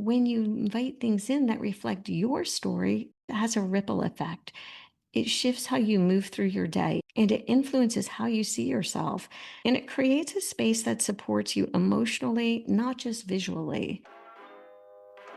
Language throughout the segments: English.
when you invite things in that reflect your story, it has a ripple effect. It shifts how you move through your day and it influences how you see yourself. And it creates a space that supports you emotionally, not just visually.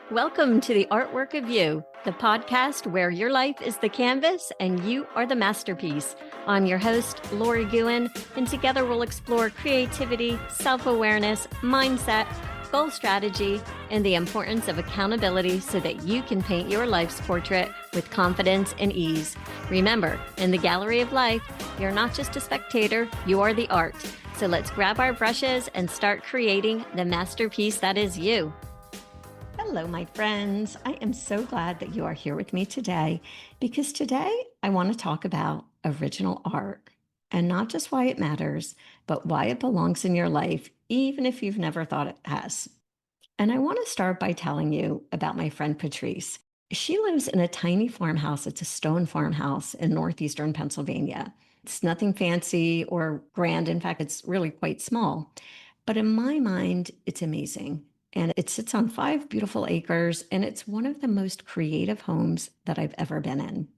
Welcome to the Artwork of You, the podcast where your life is the canvas and you are the masterpiece. I'm your host, Lori Gouhin, and together we'll explore creativity, self-awareness, mindset, goal strategy, and the importance of accountability so that you can paint your life's portrait with confidence and ease. Remember, in the gallery of life, you're not just a spectator, you are the art. So let's grab our brushes and start creating the masterpiece that is you. Hello, my friends. I am so glad that you are here with me today because today I want to talk about original art and not just why it matters, but why it belongs in your life, even if you've never thought it has. And I want to start by telling you about my friend Patrice. She lives in a tiny farmhouse. It's a stone farmhouse in northeastern Pennsylvania. It's nothing fancy or grand. In fact, it's really quite small. But in my mind, it's amazing. And it sits on 5 beautiful acres, and it's one of the most creative homes that I've ever been in.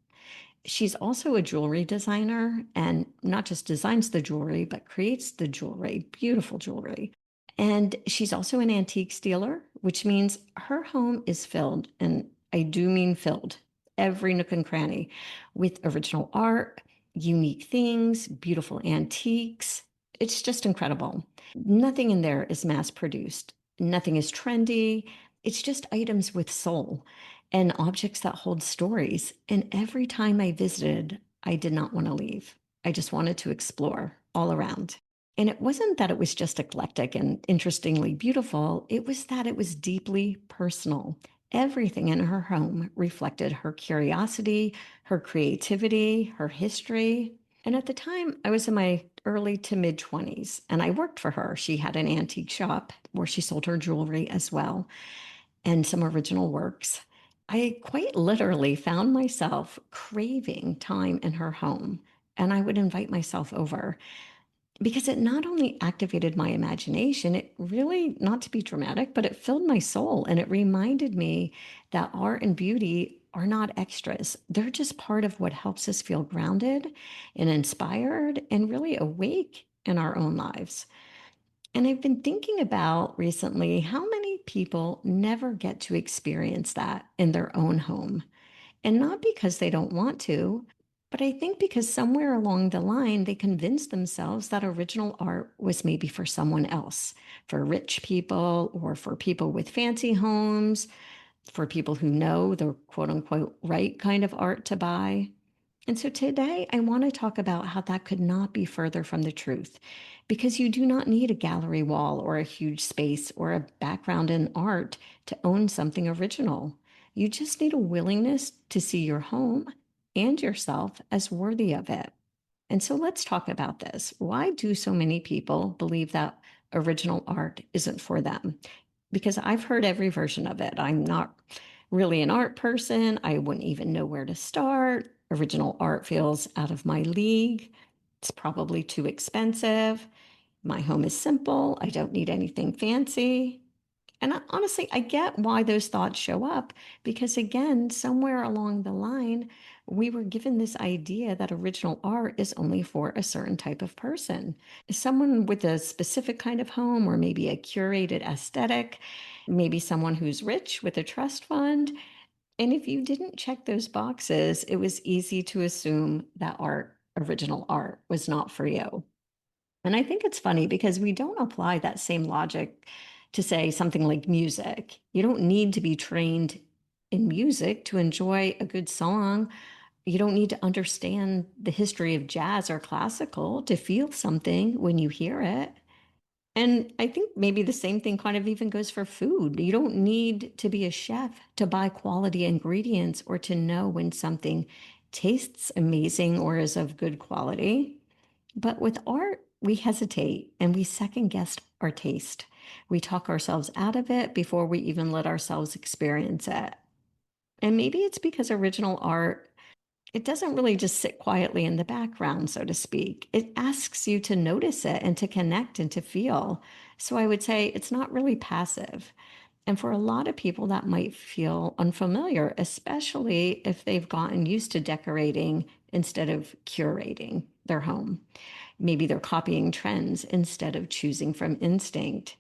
She's also a jewelry designer and not just designs the jewelry, but creates the jewelry, beautiful jewelry. And she's also an antiques dealer, which means her home is filled, and I do mean filled, every nook and cranny with original art, unique things, beautiful antiques. It's just incredible. Nothing in there is mass produced. Nothing is trendy. It's just items with soul and objects that hold stories. And every time I visited, I did not want to leave. I just wanted to explore all around. And it wasn't that it was just eclectic and interestingly beautiful, it was that it was deeply personal. Everything in her home reflected her curiosity, her creativity, her history. And at the time, I was in my early to mid 20s and I worked for her. She had an antique shop where she sold her jewelry as well and some original works. I quite literally found myself craving time in her home, and I would invite myself over because it not only activated my imagination, it really, not to be dramatic, but it filled my soul and it reminded me that art and beauty are not extras. They're just part of what helps us feel grounded and inspired and really awake in our own lives. And I've been thinking about recently how many people never get to experience that in their own home. And not because they don't want to, but I think because somewhere along the line, they convinced themselves that original art was maybe for someone else, for rich people or for people with fancy homes, for people who know the quote unquote right kind of art to buy. And so today I want to talk about how that could not be further from the truth because you do not need a gallery wall or a huge space or a background in art to own something original. You just need a willingness to see your home and yourself as worthy of it. And so let's talk about this. Why do so many people believe that original art isn't for them? Because I've heard every version of it. I'm not really an art person. I wouldn't even know where to start. Original art feels out of my league. It's probably too expensive. My home is simple. I don't need anything fancy. And honestly, I get why those thoughts show up because, again, somewhere along the line, we were given this idea that original art is only for a certain type of person. Someone with a specific kind of home, or maybe a curated aesthetic, maybe someone who's rich with a trust fund. And if you didn't check those boxes, it was easy to assume that original art, was not for you. And I think it's funny because we don't apply that same logic to say something like music. You don't need to be trained in music to enjoy a good song. You don't need to understand the history of jazz or classical to feel something when you hear it. And I think maybe the same thing kind of even goes for food. You don't need to be a chef to buy quality ingredients or to know when something tastes amazing or is of good quality. But with art, we hesitate and we second guess our taste. We talk ourselves out of it before we even let ourselves experience it. And maybe it's because original art, it doesn't really just sit quietly in the background, so to speak. It asks you to notice it and to connect and to feel. So I would say it's not really passive. And for a lot of people, that might feel unfamiliar, especially if they've gotten used to decorating instead of curating their home. Maybe they're copying trends instead of choosing from instinct.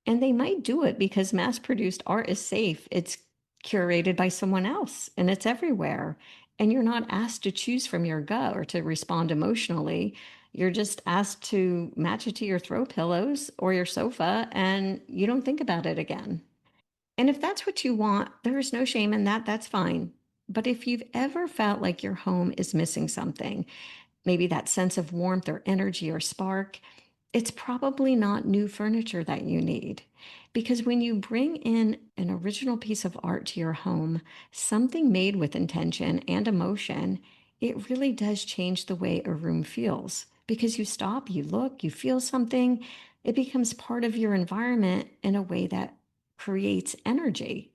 And they might do it because mass produced art is safe. It's curated by someone else and it's everywhere. And you're not asked to choose from your gut or to respond emotionally. You're just asked to match it to your throw pillows or your sofa, and you don't think about it again. And if that's what you want, there is no shame in that. That's fine. But if you've ever felt like your home is missing something, maybe that sense of warmth or energy or spark, it's probably not new furniture that you need. Because when you bring in an original piece of art to your home, something made with intention and emotion, it really does change the way a room feels. Because you stop, you look, you feel something, it becomes part of your environment in a way that creates energy.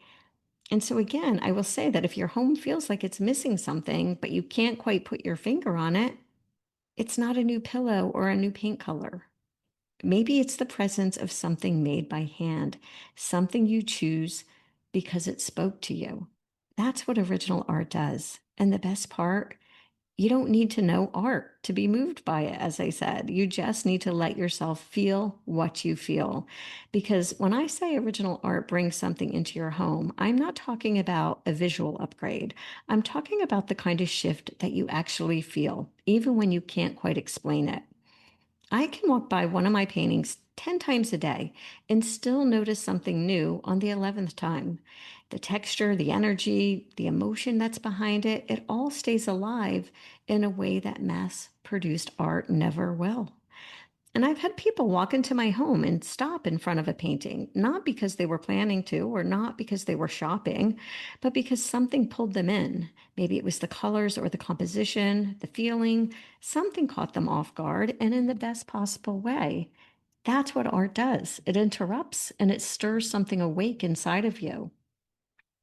And so, again, I will say that if your home feels like it's missing something, but you can't quite put your finger on it, it's not a new pillow or a new paint color. Maybe it's the presence of something made by hand, something you choose because it spoke to you. That's what original art does. And the best part, you don't need to know art to be moved by it, as I said. You just need to let yourself feel what you feel. Because when I say original art brings something into your home, I'm not talking about a visual upgrade. I'm talking about the kind of shift that you actually feel, even when you can't quite explain it. I can walk by one of my paintings 10 times a day and still notice something new on the 11th time. The texture, the energy, the emotion that's behind it, it all stays alive in a way that mass produced art never will. And I've had people walk into my home and stop in front of a painting, not because they were planning to or not because they were shopping, but because something pulled them in. Maybe it was the colors or the composition, the feeling, something caught them off guard and in the best possible way. That's what art does. It interrupts and it stirs something awake inside of you.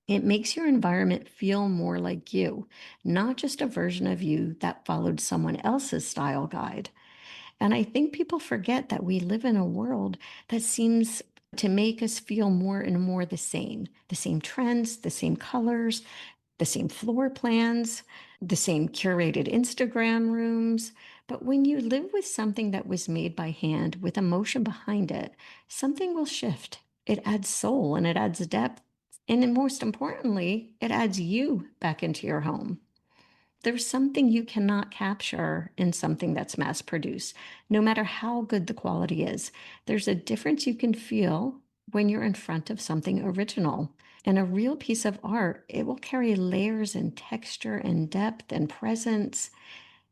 It makes your environment feel more like you, not just a version of you that followed someone else's style guide. And I think people forget that we live in a world that seems to make us feel more and more the same trends, the same colors, the same floor plans, the same curated Instagram rooms. But when you live with something that was made by hand with emotion behind it, something will shift. It adds soul and it adds depth. And then most importantly, it adds you back into your home. There's something you cannot capture in something that's mass produced, no matter how good the quality is. There's a difference you can feel when you're in front of something original. And a real piece of art, it will carry layers and texture and depth and presence.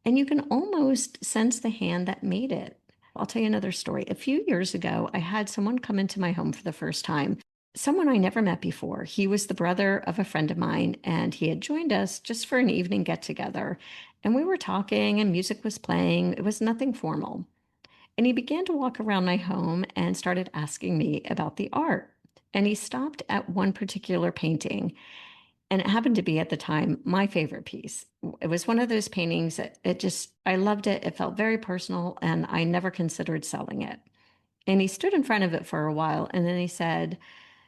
And you can almost sense the hand that made it. I'll tell you another story. A few years ago, I had someone come into my home for the first time, someone I never met before. He was the brother of a friend of mine, and he had joined us just for an evening get together. And we were talking, and music was playing. It was nothing formal. And he began to walk around my home and started asking me about the art. And he stopped at one particular painting, and it happened to be at the time my favorite piece. It was one of those paintings that I loved it. It felt very personal, and I never considered selling it. And he stood in front of it for a while, and then he said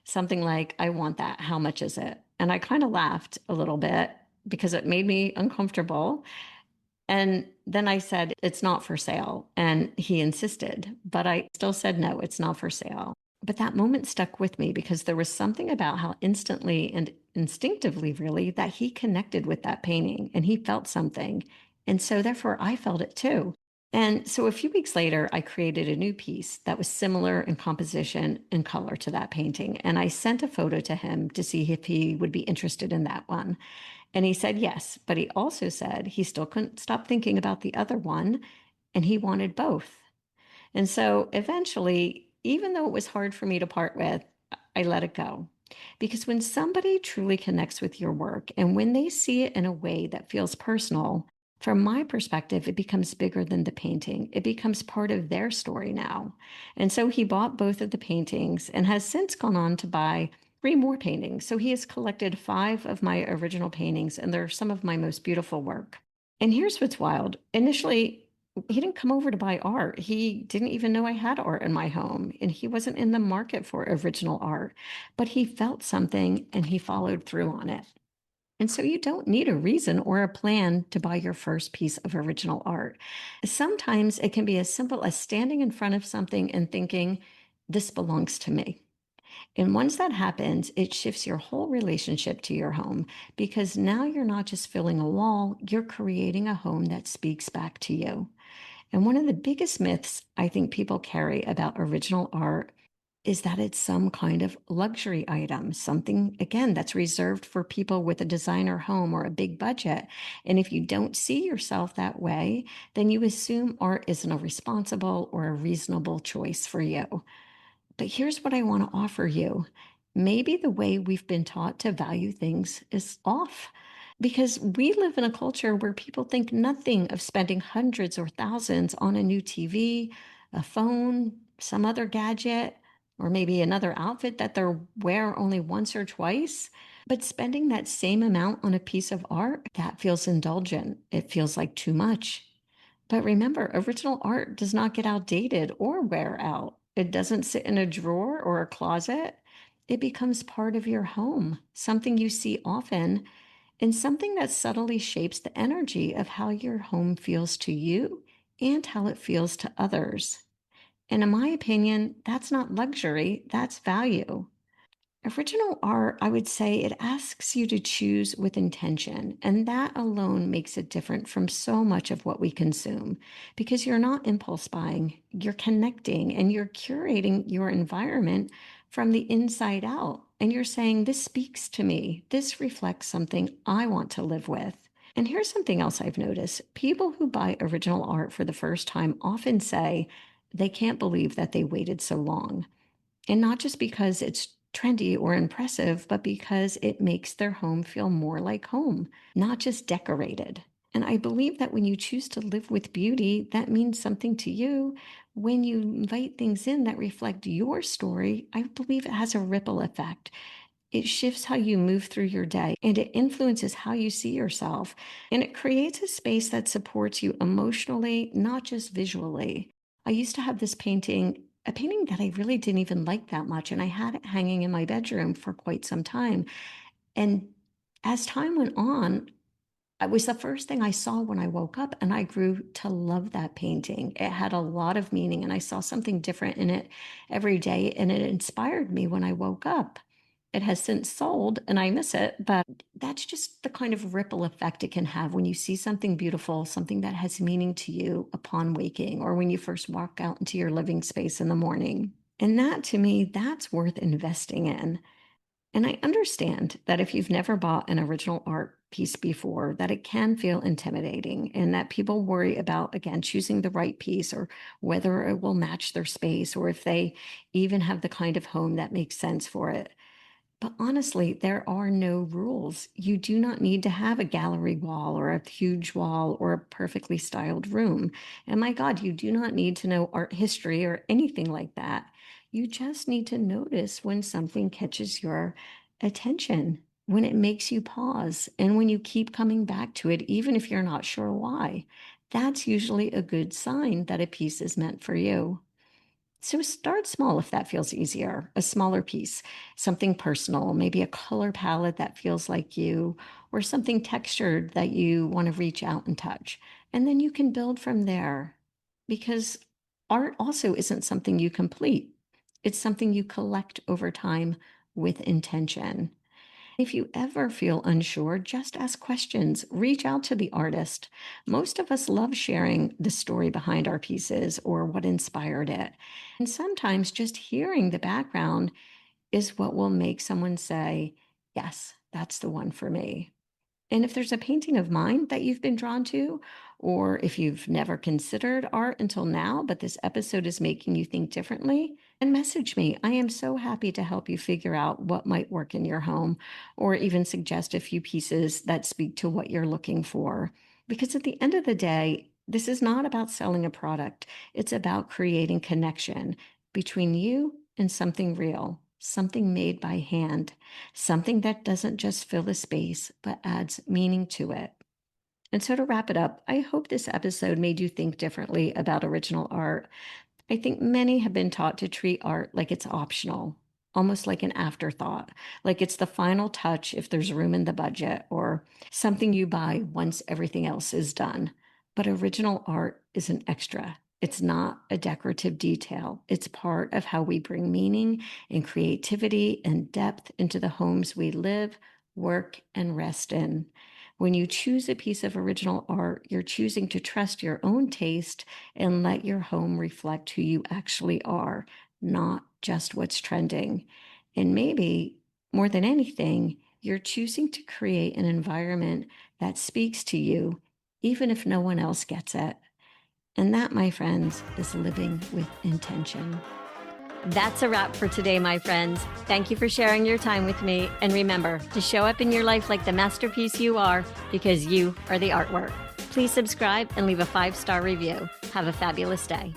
something like, "I want that. How much is it?" And I kind of laughed a little bit because it made me uncomfortable. And then I said, "It's not for sale." And he insisted, but I still said, "No, it's not for sale." But that moment stuck with me because there was something about how instantly and instinctively, really, that he connected with that painting and he felt something. And so, therefore, I felt it too. And so, a few weeks later, I created a new piece that was similar in composition and color to that painting. And I sent a photo to him to see if he would be interested in that one. And he said yes, but he also said he still couldn't stop thinking about the other one and he wanted both. And so eventually, even though it was hard for me to part with, I let it go. Because when somebody truly connects with your work and when they see it in a way that feels personal, from my perspective, it becomes bigger than the painting. It becomes part of their story now. And so he bought both of the paintings and has since gone on to buy three more paintings. So he has collected five of my original paintings, and they're some of my most beautiful work. And here's what's wild. Initially, He didn't come over to buy art. He didn't even know I had art in my home, and he wasn't in the market for original art, but he felt something and he followed through on it. And so you don't need a reason or a plan to buy your first piece of original art. Sometimes it can be as simple as standing in front of something and thinking, this belongs to me. And once that happens, it shifts your whole relationship to your home because now you're not just filling a wall, you're creating a home that speaks back to you. And one of the biggest myths I think people carry about original art is that it's some kind of luxury item, something, again, that's reserved for people with a designer home or a big budget. And if you don't see yourself that way, then you assume art isn't a responsible or a reasonable choice for you. But here's what I want to offer you. Maybe the way we've been taught to value things is off because we live in a culture where people think nothing of spending hundreds or thousands on a new TV, a phone, some other gadget, or maybe another outfit that they'll wear only once or twice. But spending that same amount on a piece of art, that feels indulgent. It feels like too much. But remember, original art does not get outdated or wear out. It doesn't sit in a drawer or a closet. It becomes part of your home, something you see often, and something that subtly shapes the energy of how your home feels to you and how it feels to others. And in my opinion, that's not luxury, that's value. Original art, I would say it asks you to choose with intention, and that alone makes it different from so much of what we consume because you're not impulse buying, you're connecting and you're curating your environment from the inside out. And you're saying, this speaks to me, this reflects something I want to live with. And here's something else I've noticed people who buy original art for the first time often say they can't believe that they waited so long. And not just because it's trendy or impressive, but because it makes their home feel more like home, not just decorated. And I believe that when you choose to live with beauty, that means something to you. When you invite things in that reflect your story, I believe it has a ripple effect. It shifts how you move through your day and it influences how you see yourself. And it creates a space that supports you emotionally, not just visually. I used to have this painting, a painting that I really didn't even like that much, and I had it hanging in my bedroom for quite some time. And as time went on, it was the first thing I saw when I woke up, and I grew to love that painting. It had a lot of meaning, and I saw something different in it every day, and it inspired me when I woke up. It has since sold, and I miss it, but that's just the kind of ripple effect it can have when you see something beautiful, something that has meaning to you upon waking, or when you first walk out into your living space in the morning. And that, to me, that's worth investing in. And I understand that if you've never bought an original art piece before, that it can feel intimidating and that people worry about, again, choosing the right piece or whether it will match their space or if they even have the kind of home that makes sense for it. But honestly, there are no rules. You do not need to have a gallery wall or a huge wall or a perfectly styled room. And my God, you do not need to know art history or anything like that. You just need to notice when something catches your attention, when it makes you pause, and when you keep coming back to it, even if you're not sure why. That's usually a good sign that a piece is meant for you. So start small if that feels easier, a smaller piece, something personal, maybe a color palette that feels like you, or something textured that you want to reach out and touch. And then you can build from there because art also isn't something you complete, it's something you collect over time with intention. If you ever feel unsure, just ask questions, reach out to the artist. Most of us love sharing the story behind our pieces or what inspired it. And sometimes just hearing the background is what will make someone say, yes, that's the one for me. And if there's a painting of mine that you've been drawn to, or if you've never considered art until now, but this episode is making you think differently, then message me. I am so happy to help you figure out what might work in your home, or even suggest a few pieces that speak to what you're looking for. Because at the end of the day, this is not about selling a product, it's about creating connection between you and something real, something made by hand, something that doesn't just fill a space, but adds meaning to it. And so to wrap it up, I hope this episode made you think differently about original art. I think many have been taught to treat art like it's optional, almost like an afterthought, like it's the final touch if there's room in the budget or something you buy once everything else is done. But original art is an extra. It's not a decorative detail. It's part of how we bring meaning and creativity and depth into the homes we live, work, and rest in. When you choose a piece of original art, you're choosing to trust your own taste and let your home reflect who you actually are, not just what's trending. And maybe more than anything, you're choosing to create an environment that speaks to you, even if no one else gets it. And that, my friends, is living with intention. That's a wrap for today, my friends. Thank you for sharing your time with me. And remember to show up in your life like the masterpiece you are, because you are the artwork. Please subscribe and leave a 5-star review. Have a fabulous day.